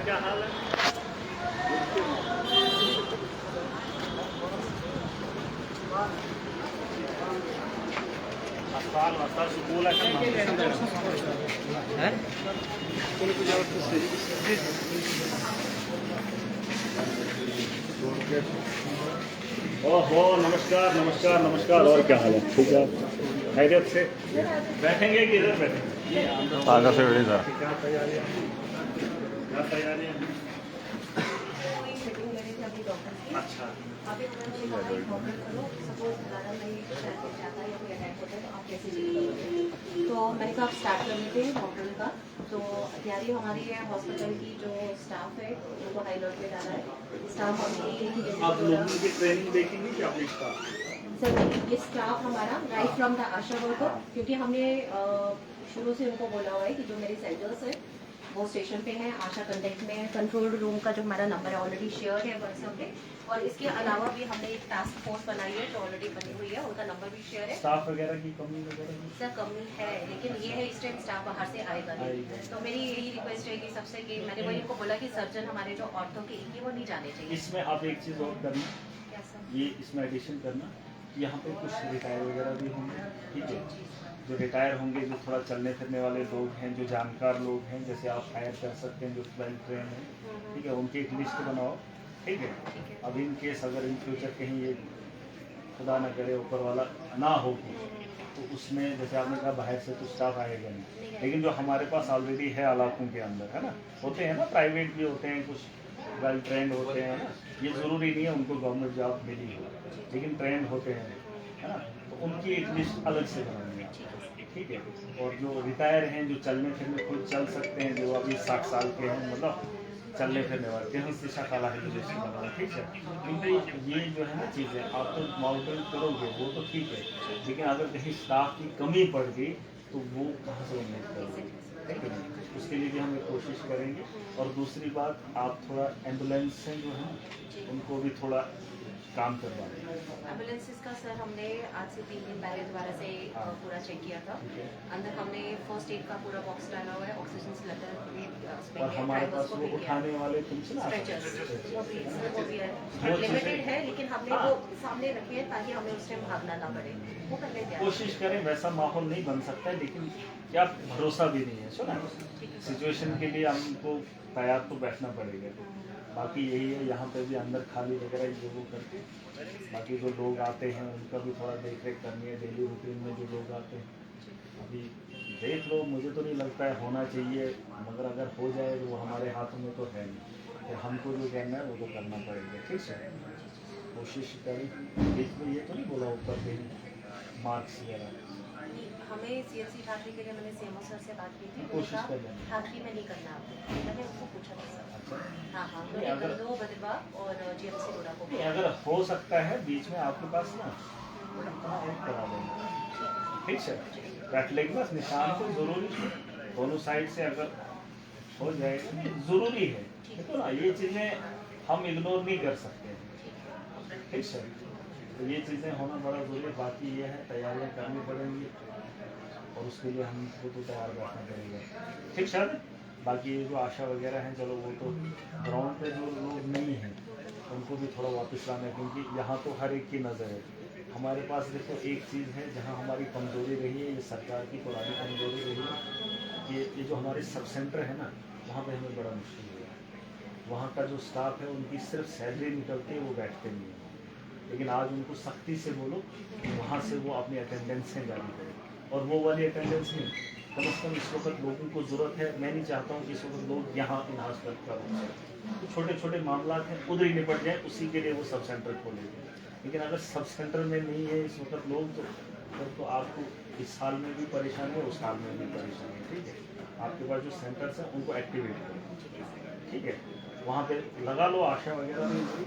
क्या हाल है? अस्पताल स्कूल है ओहो, नमस्कार नमस्कार नमस्कार। और क्या हाल है? ठीक है, खैरियत से? बैठेंगे कि इधर बैठेंगे? आगे से बैठे सर। क्या तैयारियाँ क्या तैयारियाँ? अच्छा, अभी उन्होंने कहा एक मॉडल करो, सपोज हमारा नहीं जाता है या कोई अटैक होता है तो आप कैसे डील करोगे। तो मैंने कहा आप स्टार्ट कर लेते हैं मॉडल का। तो तैयारी हमारी है, हॉस्पिटल की जो स्टाफ है उनको हाई अलर्ट पे डाला है। स्टाफ हमने आप लोगों की ट्रेनिंग देखेंगे कि अपनी स्टाफ? सर ये स्टाफ हमारा right from the Asha worker, क्योंकि हमने शुरू से उनको बोला हुआ है कि जो मेरे सेंटर्स है वो स्टेशन पे हैं, आशा कंटेक्ट में है। कंट्रोल रूम का जो हमारा नंबर है ऑलरेडी शेयर है व्हाट्सएप पे, और इसके अलावा भी हमने एक टास्क फोर्स बनाई है जो ऑलरेडी बनी हुई है, उनका नंबर भी शेयर है। स्टाफ वगैरह की कमी वगैरह की? सर कमी है, लेकिन ये है इस टाइम स्टाफ बाहर से आएगा नहीं। तो मेरी यही रिक्वेस्ट है कि सबसे कि मैंने वही इनको बोला कि सर्जन हमारे जो ऑर्थो के इनकी वो नहीं जाने चाहिए। इसमें आप एक चीज़ और करना, क्या सर? ये इसमें एडिशन करना, यहाँ पे कुछ रिटायर वगैरह भी होंगे, ठीक है? जो रिटायर होंगे, जो थोड़ा चलने फिरने वाले लोग हैं, जो जानकार लोग हैं, जैसे आप हायर कर सकते हैं, जो वेल ट्रेन हैं, ठीक है, उनकी एक लिस्ट बनाओ, ठीक है? अब इन केस अगर इन फ्यूचर कहीं ये खुदा ना करे ऊपर वाला ना हो तो उसमें जैसे आपने कहा बाहर से तो स्टाफ आएगा नहीं, लेकिन जो हमारे पास ऑलरेडी है इलाकों के अंदर, है ना, होते हैं ना, प्राइवेट भी होते हैं, कुछ वेल ट्रेंड होते हैं ना, ये ज़रूरी नहीं है उनको गवर्नमेंट जॉब मिली हो, लेकिन ट्रेंड होते हैं, है ना, तो उनकी एक लिस्ट अलग से बनाएंगे, ठीक है? और जो रिटायर हैं, जो चलने फिरने खुद चल सकते हैं, जो अभी 60 साल के हैं, मतलब चलने फिरने वाले हैं, शिक्षा काला है जो लिस्ट बनाना, ठीक है? क्योंकि ये जो है ना चीज़ें आप तो मॉडल करोगे वो तो ठीक है, लेकिन अगर कहीं स्टाफ की कमी पड़ गई तो वो कहाँ से उम्मीद करोगे, ठीक है? उसके लिए भी हम एक कोशिश करेंगे। और दूसरी बात, आप थोड़ा एम्बुलेंस से जो है उनको भी थोड़ा काम करवाएं। एम्बुलेंसेस का सर हमने आज से 3 दिन पहले दोबारा से पूरा चेक किया था। अंदर हमने फर्स्ट एड का पूरा बॉक्स डाला हुआ है, ऑक्सीजन सिलेंडर भी और हमारे पास वो उठाने वाले तुमसे ना स्ट्रेचर्स वो भी है, लिमिटेड है, लेकिन हमने वो सामने रखे हैं ताकि हमें उस टाइम भागना ना पड़े। वो करने तैयार कोशिश करें, वैसा माहौल नहीं बन सकता है, लेकिन क्या भरोसा भी नहीं है, सुना सिचुएशन के लिए हमको तैयार तो बैठना पड़ेगा। बाकी यही है, यहाँ पे भी अंदर खाली वगैरह ये वो करके, बाकी जो लोग आते हैं उनका भी थोड़ा देख रेख करनी है, डेली रूटीन में जो लोग आते हैं अभी देख लो, मुझे तो नहीं लगता है होना चाहिए, मगर अगर हो जाए तो वो हमारे हाथों में तो है नहीं, तो हमको जो करना है वो तो करना पड़ेगा, ठीक है? कोशिश करें, बीच में ये तो नहीं बोला ऊपर भी मार्क्स वगैरह, हमें सीएमसी ठाकरे के लिए मैंने सीएमओ सर से बात की थी, कोशिश उनका कर लेंगे। ठाकरे में नहीं करना आपको, मैंने उसको पूछा था सर। अच्छा, हाँ हाँ, नहीं, अगर- दो बदरवा और जीएमसी रोड़ा को नहीं अगर हो सकता है बीच में आपके पास ना अपना एक करा देंगे, ठीक है? बैठ लेके बस निशान को जरूरी है, दोनों साइड से अगर हो जाए जरूरी है, देखो ना, ये चीज़ें हम इग्नोर नहीं कर सकते, ठीक है? तो ये चीज़ें होना बड़ा जरूरी है। बाकी ये है, तैयारियां करनी पड़ेंगी और उसके लिए हमको तो तैयार बैठना पड़ेगा, ठीक सर? बाकी ये जो आशा वगैरह हैं, चलो वो तो ग्राउंड पे जो लोग नहीं हैं उनको भी थोड़ा वापस लाना है, क्योंकि यहाँ तो हर एक की नज़र है। हमारे पास देखो एक चीज़ है जहाँ हमारी कमज़ोरी रही है, ये सरकार की पुरानी कमज़ोरी रही है कि ये जो हमारे सब सेंटर है ना, वहाँ पे हमें बड़ा मुश्किल हुआ है। वहाँ का जो स्टाफ है उनकी सिर्फ सैलरी निकलती है, वो बैठते नहीं हैं, लेकिन आज उनको सख्ती से बोलो वहाँ से वो अपनी अटेंडेंसें जारी करें, और वो वाली अटेंडेंस नहीं, कम से कम इस वक्त लोगों को ज़रूरत है। मैं नहीं चाहता हूँ कि इस वक्त लोग यहाँ इन हॉस्पिटल का तो छोटे छोटे मामला हैं उधर ही निपट जाए, उसी के लिए वो सब सेंटर खोलेंगे, लेकिन अगर सब सेंटर में नहीं है इस वक्त लोग तो फिर तो आपको इस साल में भी परेशानी है, उस साल में भी परेशानी है, ठीक है? आपके पास जो सेंटर्स हैं उनको एक्टिवेट करो, ठीक है? वहाँ पे लगा लो आशा वगैरह भी,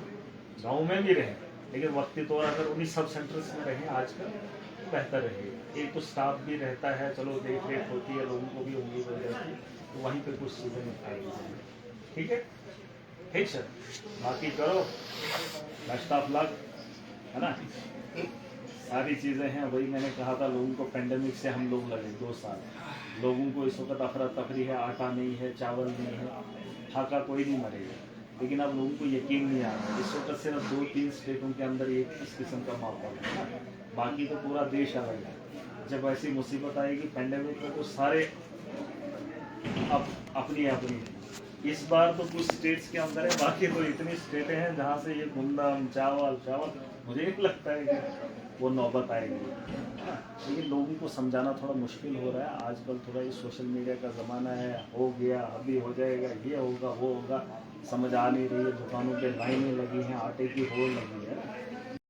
गाँव में भी रहें, लेकिन वक्ती तौर अगर उन्हीं सब सेंटर्स में रहें आजकल बेहतर रहेगा। एक तो स्टाफ भी रहता है, चलो देख रेख होती है, लोगों को भी उम्मीद हो जाती है, तो वहीं पे कुछ चीज़ें निकाल दीजिए, ठीक है? ठीक सर, बाकी करो, बेस्ट ऑफ लक, है ना? सारी चीज़ें हैं, वही मैंने कहा था, लोगों को पेंडेमिक से हम लोग लगे 2 साल, लोगों को इस वक्त अफरा तफरी है, आटा नहीं है, चावल नहीं है, ठाका कोई नहीं मरेगा, लेकिन अब लोगों को यकीन नहीं आ रहा है। इस वक्त सिर्फ 2-3 स्टेटों के अंदर ये इस किस्म का माहौल है ना, बाकी तो पूरा देश अलग है। जब ऐसी मुसीबत आएगी पेंडेमिक में तो सारे अपनी अपनी, इस बार तो कुछ स्टेट्स के अंदर है, बाकी तो इतनी स्टेटें हैं जहाँ से ये गुंदम चावल मुझे नहीं लगता है कि वो नौबत आएगी। लेकिन लोगों को समझाना थोड़ा मुश्किल हो रहा है आजकल, थोड़ा ये सोशल मीडिया का ज़माना है, हो गया अभी हो जाएगा, ये होगा वो होगा, समझ आ नहीं रही है। दुकानों पे लाइनें लगी हैं, आटे की होड़ लगी है।